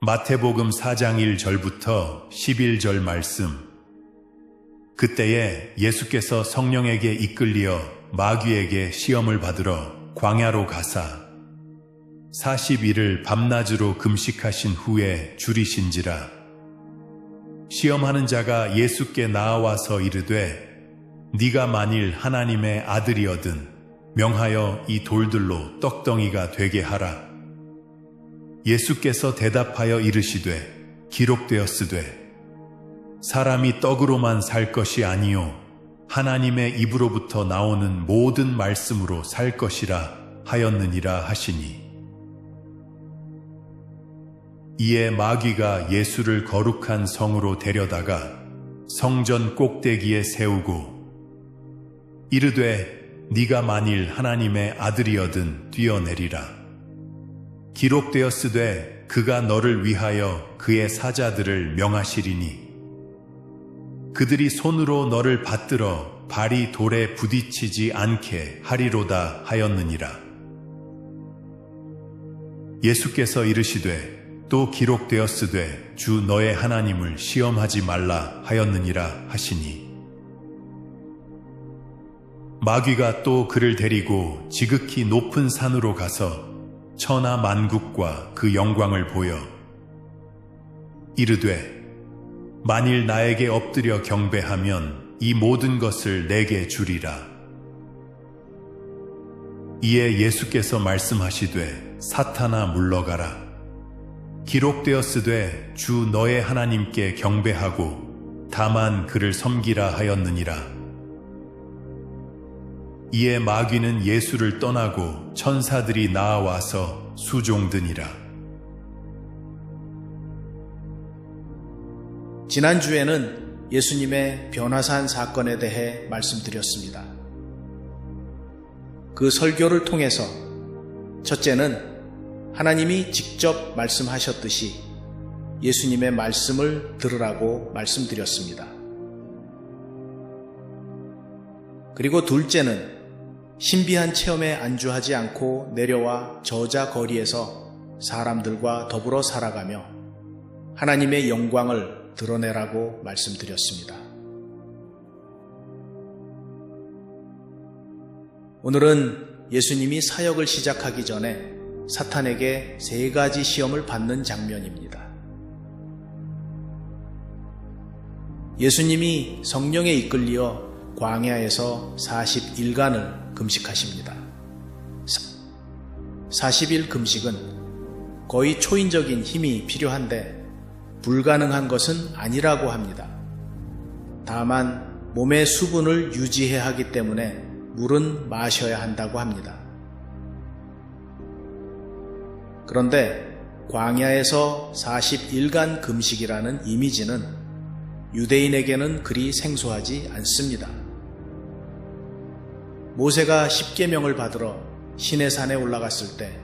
마태복음 4장 1절부터 11절 말씀. 그때에 예수께서 성령에게 이끌리어 마귀에게 시험을 받으러 광야로 가사 40일을 밤낮으로 금식하신 후에 줄이신지라. 시험하는 자가 예수께 나아와서 이르되 네가 만일 하나님의 아들이거든 명하여 이 돌들로 떡덩이가 되게 하라. 예수께서 대답하여 이르시되 기록되었으되 사람이 떡으로만 살 것이 아니요 하나님의 입으로부터 나오는 모든 말씀으로 살 것이라 하였느니라 하시니. 이에 마귀가 예수를 거룩한 성으로 데려다가 성전 꼭대기에 세우고 이르되 네가 만일 하나님의 아들이거든 뛰어내리라. 기록되었으되 그가 너를 위하여 그의 사자들을 명하시리니 그들이 손으로 너를 받들어 발이 돌에 부딪히지 않게 하리로다 하였느니라. 예수께서 이르시되 또 기록되었으되 주 너의 하나님을 시험하지 말라 하였느니라 하시니. 마귀가 또 그를 데리고 지극히 높은 산으로 가서 천하 만국과 그 영광을 보여 이르되 만일 나에게 엎드려 경배하면 이 모든 것을 내게 주리라. 이에 예수께서 말씀하시되 사탄아 물러가라. 기록되었으되 주 너의 하나님께 경배하고 다만 그를 섬기라 하였느니라. 이에 마귀는 예수를 떠나고 천사들이 나아와서 수종드니라. 지난주에는 예수님의 변화산 사건에 대해 말씀드렸습니다. 그 설교를 통해서 첫째는 하나님이 직접 말씀하셨듯이 예수님의 말씀을 들으라고 말씀드렸습니다. 그리고 둘째는 신비한 체험에 안주하지 않고 내려와 저자 거리에서 사람들과 더불어 살아가며 하나님의 영광을 드러내라고 말씀드렸습니다. 오늘은 예수님이 사역을 시작하기 전에 사탄에게 3가지 시험을 받는 장면입니다. 예수님이 성령에 이끌리어 광야에서 40일간을 금식하십니다. 40일 금식은 거의 초인적인 힘이 필요한데 불가능한 것은 아니라고 합니다. 다만 몸의 수분을 유지해야 하기 때문에 물은 마셔야 한다고 합니다. 그런데 광야에서 40일간 금식이라는 이미지는 유대인에게는 그리 생소하지 않습니다. 모세가 십계명을 받으러 시내산에 올라갔을 때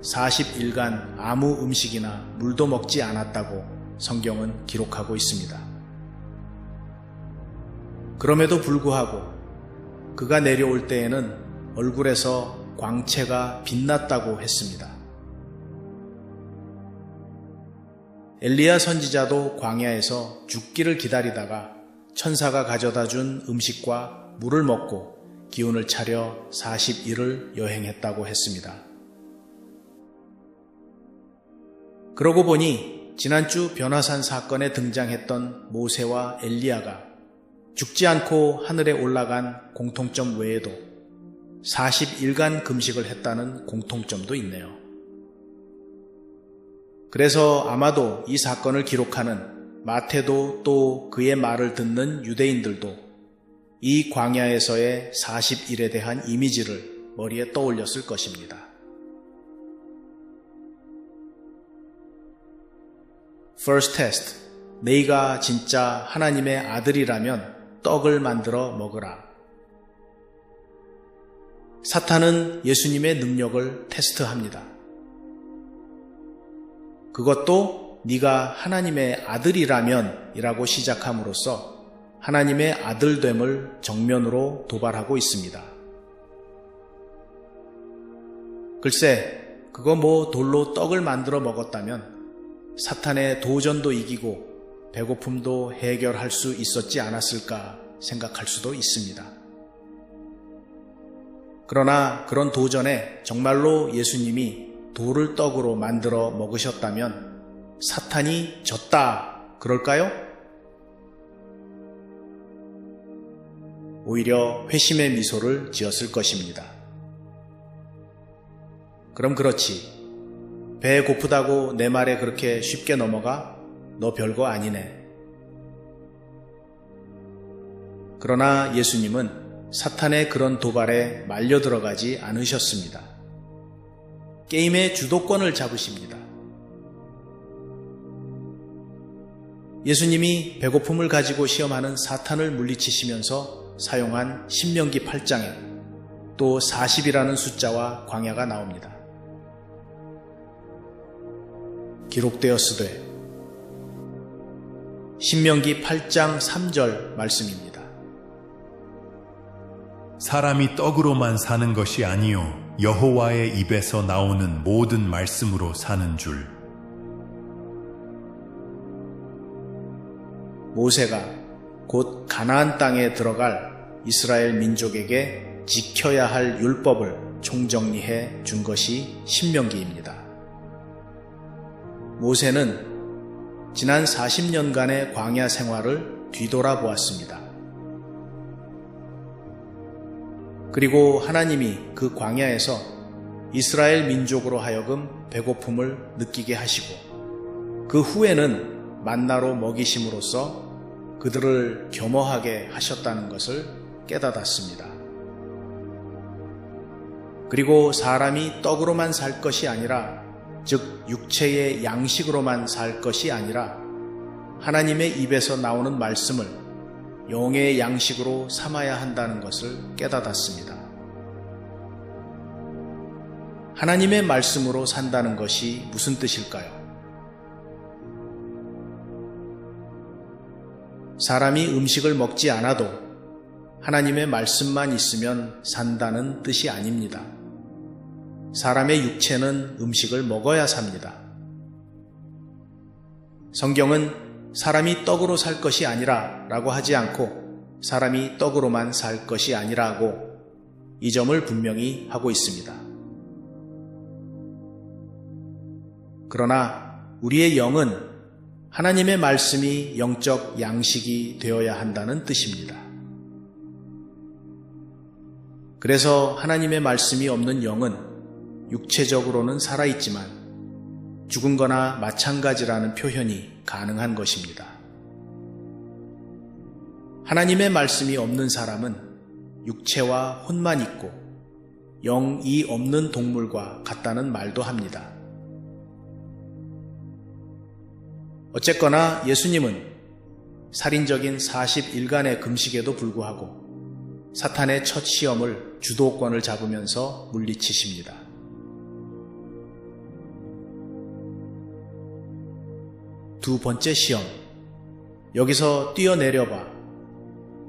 40일간 아무 음식이나 물도 먹지 않았다고 성경은 기록하고 있습니다. 그럼에도 불구하고 그가 내려올 때에는 얼굴에서 광채가 빛났다고 했습니다. 엘리야 선지자도 광야에서 죽기를 기다리다가 천사가 가져다 준 음식과 물을 먹고 기운을 차려 40일을 여행했다고 했습니다. 그러고 보니 지난주 변화산 사건에 등장했던 모세와 엘리야가 죽지 않고 하늘에 올라간 공통점 외에도 40일간 금식을 했다는 공통점도 있네요. 그래서 아마도 이 사건을 기록하는 마태도 또 그의 말을 듣는 유대인들도 이 광야에서의 40일에 대한 이미지를 머리에 떠올렸을 것입니다. First test. 네가 진짜 하나님의 아들이라면 떡을 만들어 먹으라. 사탄은 예수님의 능력을 테스트합니다. 그것도 네가 하나님의 아들이라면 이라고 시작함으로써 하나님의 아들됨을 정면으로 도발하고 있습니다. 글쎄, 그거 돌로 떡을 만들어 먹었다면 사탄의 도전도 이기고 배고픔도 해결할 수 있었지 않았을까 생각할 수도 있습니다. 그러나 그런 도전에 정말로 예수님이 돌을 떡으로 만들어 먹으셨다면 사탄이 졌다 그럴까요? 오히려 회심의 미소를 지었을 것입니다. 그럼 그렇지. 배 고프다고 내 말에 그렇게 쉽게 넘어가? 너 별거 아니네. 그러나 예수님은 사탄의 그런 도발에 말려 들어가지 않으셨습니다. 게임의 주도권을 잡으십니다. 예수님이 배고픔을 가지고 시험하는 사탄을 물리치시면서 사용한 신명기 8장에 또 40이라는 숫자와 광야가 나옵니다. 기록되었으되 신명기 8장 3절 말씀입니다. 사람이 떡으로만 사는 것이 아니요 여호와의 입에서 나오는 모든 말씀으로 사는 줄. 모세가 곧 가나안 땅에 들어갈 이스라엘 민족에게 지켜야 할 율법을 총정리해 준 것이 신명기입니다. 모세는 지난 40년간의 광야 생활을 뒤돌아보았습니다. 그리고 하나님이 그 광야에서 이스라엘 민족으로 하여금 배고픔을 느끼게 하시고 그 후에는 만나로 먹이심으로써 그들을 겸허하게 하셨다는 것을 깨닫았습니다. 그리고 사람이 떡으로만 살 것이 아니라 즉 육체의 양식으로만 살 것이 아니라 하나님의 입에서 나오는 말씀을 영의 양식으로 삼아야 한다는 것을 깨닫았습니다. 하나님의 말씀으로 산다는 것이 무슨 뜻일까요? 사람이 음식을 먹지 않아도 하나님의 말씀만 있으면 산다는 뜻이 아닙니다. 사람의 육체는 음식을 먹어야 삽니다. 성경은 사람이 떡으로 살 것이 아니라 라고 하지 않고 사람이 떡으로만 살 것이 아니라고 이 점을 분명히 하고 있습니다. 그러나 우리의 영은 하나님의 말씀이 영적 양식이 되어야 한다는 뜻입니다. 그래서 하나님의 말씀이 없는 영은 육체적으로는 살아있지만 죽은 거나 마찬가지라는 표현이 가능한 것입니다. 하나님의 말씀이 없는 사람은 육체와 혼만 있고 영이 없는 동물과 같다는 말도 합니다. 어쨌거나 예수님은 살인적인 40일간의 금식에도 불구하고 사탄의 첫 시험을 주도권을 잡으면서 물리치십니다. 두 번째 시험, 여기서 뛰어내려봐.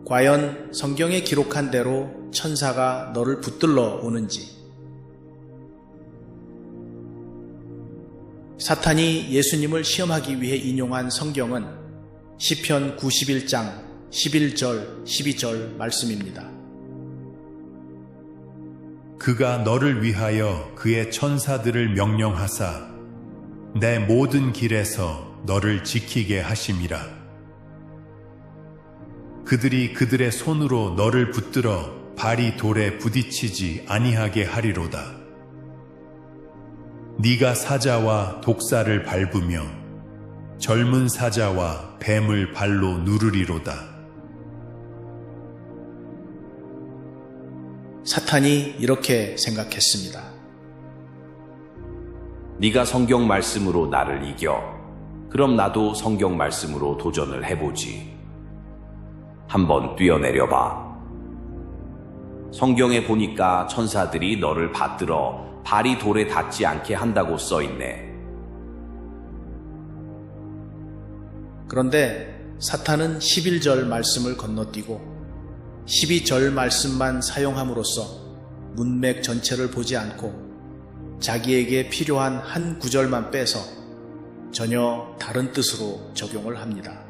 과연 성경에 기록한 대로 천사가 너를 붙들러 오는지. 사탄이 예수님을 시험하기 위해 인용한 성경은 시편 91장 11절 12절 말씀입니다. 그가 너를 위하여 그의 천사들을 명령하사 내 모든 길에서 너를 지키게 하심이라. 그들이 그들의 손으로 너를 붙들어 발이 돌에 부딪히지 아니하게 하리로다. 네가 사자와 독사를 밟으며 젊은 사자와 뱀을 발로 누르리로다. 사탄이 이렇게 생각했습니다. 네가 성경 말씀으로 나를 이겨. 그럼 나도 성경 말씀으로 도전을 해보지. 한번 뛰어내려봐. 성경에 보니까 천사들이 너를 받들어 발이 돌에 닿지 않게 한다고 써있네. 그런데 사탄은 11절 말씀을 건너뛰고 12절 말씀만 사용함으로써 문맥 전체를 보지 않고 자기에게 필요한 한 구절만 빼서 전혀 다른 뜻으로 적용을 합니다.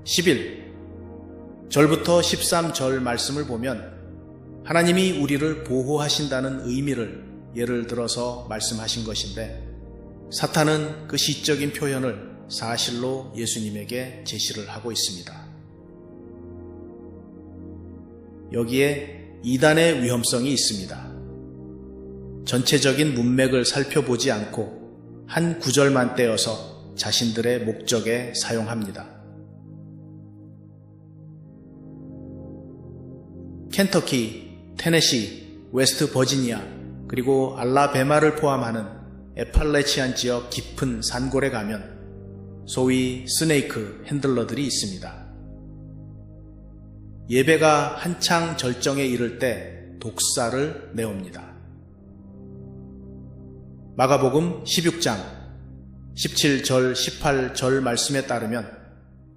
11절부터 13절 말씀을 보면 하나님이 우리를 보호하신다는 의미를 예를 들어서 말씀하신 것인데, 사탄은 그 시적인 표현을 사실로 예수님에게 제시를 하고 있습니다. 여기에 이단의 위험성이 있습니다. 전체적인 문맥을 살펴보지 않고 한 구절만 떼어서 자신들의 목적에 사용합니다. 켄터키, 테네시, 웨스트 버지니아, 그리고 알라베마를 포함하는 에팔레치안 지역 깊은 산골에 가면 소위 스네이크 핸들러들이 있습니다. 예배가 한창 절정에 이를 때 독사를 내옵니다. 마가복음 16장 17절 18절 말씀에 따르면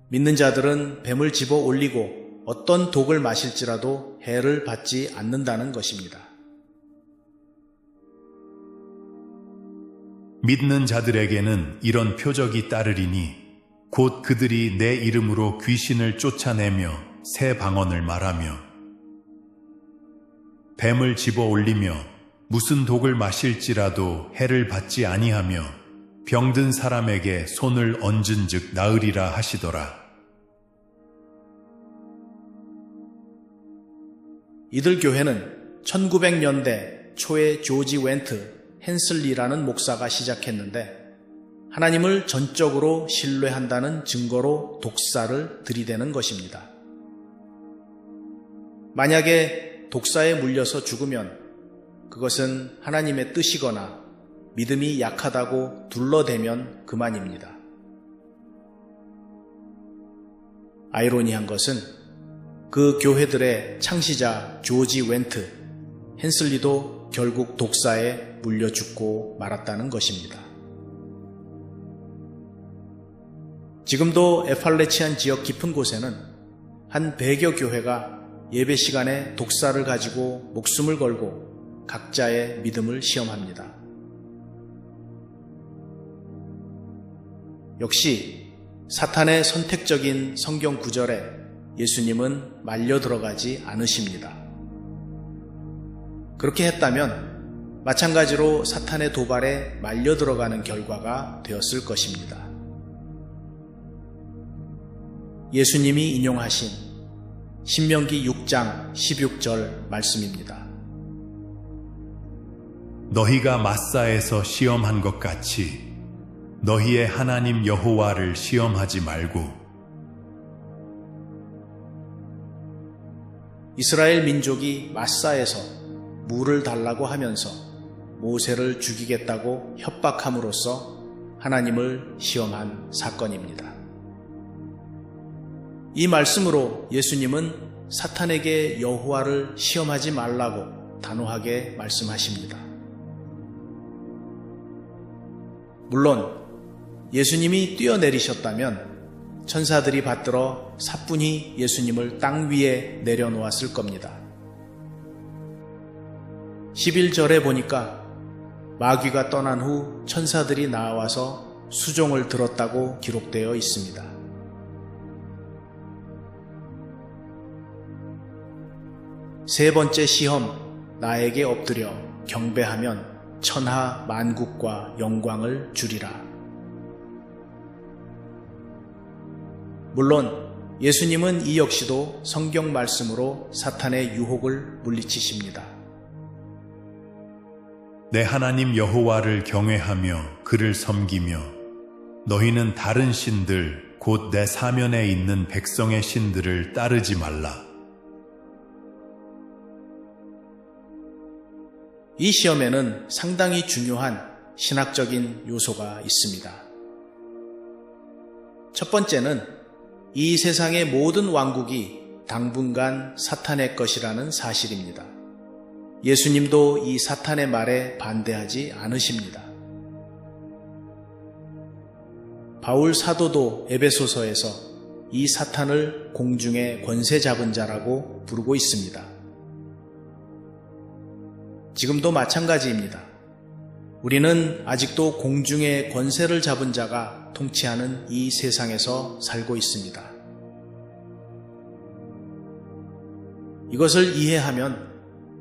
믿는 자들은 뱀을 집어 올리고 어떤 독을 마실지라도 해를 받지 않는다는 것입니다. 믿는 자들에게는 이런 표적이 따르리니 곧 그들이 내 이름으로 귀신을 쫓아내며 새 방언을 말하며 뱀을 집어 올리며 무슨 독을 마실지라도 해를 받지 아니하며 병든 사람에게 손을 얹은즉 나으리라 하시더라. 이들 교회는 1900년대 초에 조지 웬트 헨슬리라는 목사가 시작했는데, 하나님을 전적으로 신뢰한다는 증거로 독사를 들이대는 것입니다. 만약에 독사에 물려서 죽으면 그것은 하나님의 뜻이거나 믿음이 약하다고 둘러대면 그만입니다. 아이러니한 것은 그 교회들의 창시자 조지 웬트, 헨슬리도 결국 독사에 물려 죽고 말았다는 것입니다. 지금도 에팔레치안 지역 깊은 곳에는 한 100여 교회가 예배 시간에 독사를 가지고 목숨을 걸고 각자의 믿음을 시험합니다. 역시 사탄의 선택적인 성경 구절에 예수님은 말려 들어가지 않으십니다. 그렇게 했다면 마찬가지로 사탄의 도발에 말려 들어가는 결과가 되었을 것입니다. 예수님이 인용하신 신명기 6장 16절 말씀입니다. 너희가 마사에서 시험한 것 같이 너희의 하나님 여호와를 시험하지 말고. 이스라엘 민족이 마사에서 물을 달라고 하면서 모세를 죽이겠다고 협박함으로써 하나님을 시험한 사건입니다. 이 말씀으로 예수님은 사탄에게 여호와를 시험하지 말라고 단호하게 말씀하십니다. 물론 예수님이 뛰어내리셨다면 천사들이 받들어 사뿐히 예수님을 땅 위에 내려놓았을 겁니다. 11절에 보니까 마귀가 떠난 후 천사들이 나와서 수종을 들었다고 기록되어 있습니다. 세 번째 시험, 나에게 엎드려 경배하면 천하 만국과 영광을 주리라. 물론 예수님은 이 역시도 성경 말씀으로 사탄의 유혹을 물리치십니다. 내 하나님 여호와를 경외하며 그를 섬기며 너희는 다른 신들 곧 내 사면에 있는 백성의 신들을 따르지 말라. 이 시험에는 상당히 중요한 신학적인 요소가 있습니다. 첫 번째는 이 세상의 모든 왕국이 당분간 사탄의 것이라는 사실입니다. 예수님도 이 사탄의 말에 반대하지 않으십니다. 바울 사도도 에베소서에서 이 사탄을 공중의 권세 잡은 자라고 부르고 있습니다. 지금도 마찬가지입니다. 우리는 아직도 공중의 권세를 잡은 자가 통치하는 이 세상에서 살고 있습니다. 이것을 이해하면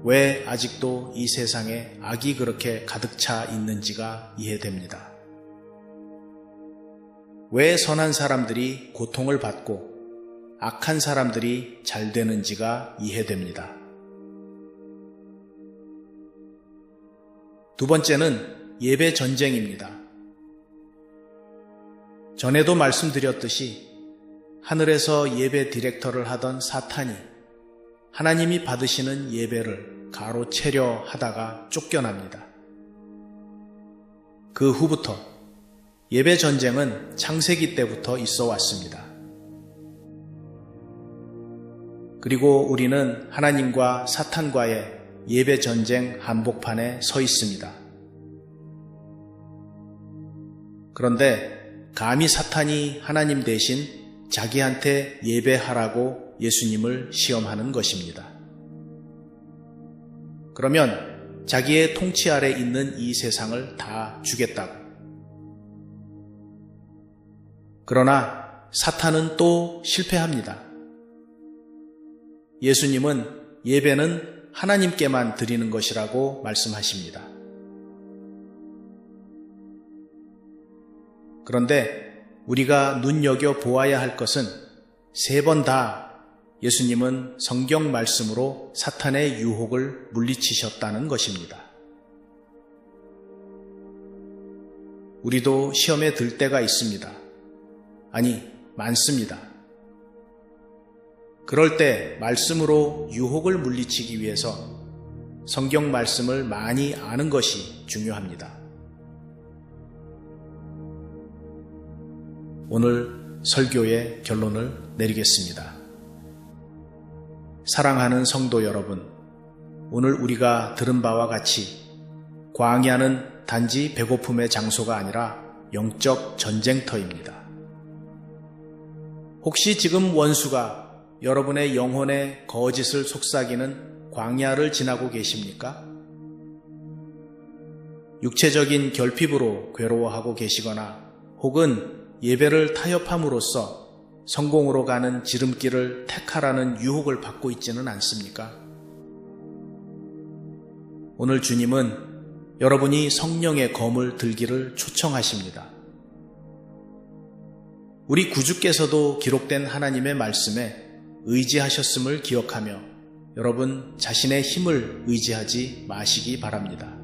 왜 아직도 이 세상에 악이 그렇게 가득 차 있는지가 이해됩니다. 왜 선한 사람들이 고통을 받고 악한 사람들이 잘 되는지가 이해됩니다. 두 번째는 예배 전쟁입니다. 전에도 말씀드렸듯이 하늘에서 예배 디렉터를 하던 사탄이 하나님이 받으시는 예배를 가로채려 하다가 쫓겨납니다. 그 후부터 예배 전쟁은 창세기 때부터 있어 왔습니다. 그리고 우리는 하나님과 사탄과의 예배 전쟁 한복판에 서 있습니다. 그런데 감히 사탄이 하나님 대신 자기한테 예배하라고 예수님을 시험하는 것입니다. 그러면 자기의 통치 아래 있는 이 세상을 다 주겠다고. 그러나 사탄은 또 실패합니다. 예수님은 예배는 하나님께만 드리는 것이라고 말씀하십니다. 그런데 우리가 눈여겨 보아야 할 것은 3번 다 예수님은 성경 말씀으로 사탄의 유혹을 물리치셨다는 것입니다. 우리도 시험에 들 때가 있습니다. 아니, 많습니다. 그럴 때 말씀으로 유혹을 물리치기 위해서 성경 말씀을 많이 아는 것이 중요합니다. 오늘 설교의 결론을 내리겠습니다. 사랑하는 성도 여러분, 오늘 우리가 들은 바와 같이 광야는 단지 배고픔의 장소가 아니라 영적 전쟁터입니다. 혹시 지금 원수가 여러분의 영혼의 거짓을 속삭이는 광야를 지나고 계십니까? 육체적인 결핍으로 괴로워하고 계시거나 혹은 예배를 타협함으로써 성공으로 가는 지름길을 택하라는 유혹을 받고 있지는 않습니까? 오늘 주님은 여러분이 성령의 검을 들기를 초청하십니다. 우리 구주께서도 기록된 하나님의 말씀에 의지하셨음을 기억하며 여러분 자신의 힘을 의지하지 마시기 바랍니다.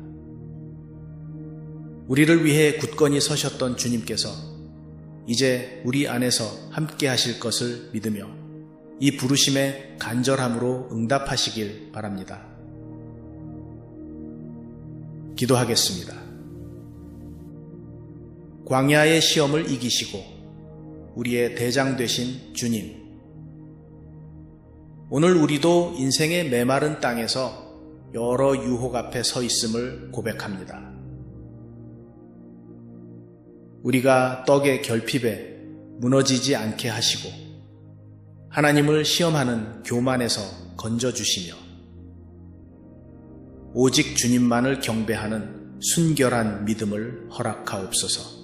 우리를 위해 굳건히 서셨던 주님께서 이제 우리 안에서 함께 하실 것을 믿으며 이 부르심에 간절함으로 응답하시길 바랍니다. 기도하겠습니다. 광야의 시험을 이기시고 우리의 대장 되신 주님, 오늘 우리도 인생의 메마른 땅에서 여러 유혹 앞에 서 있음을 고백합니다. 우리가 떡의 결핍에 무너지지 않게 하시고 하나님을 시험하는 교만에서 건져주시며 오직 주님만을 경배하는 순결한 믿음을 허락하옵소서.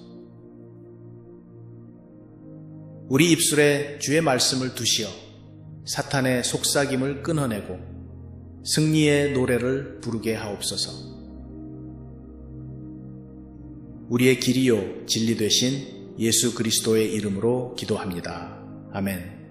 우리 입술에 주의 말씀을 두시어 사탄의 속삭임을 끊어내고 승리의 노래를 부르게 하옵소서. 우리의 길이요 진리 되신 예수 그리스도의 이름으로 기도합니다. 아멘.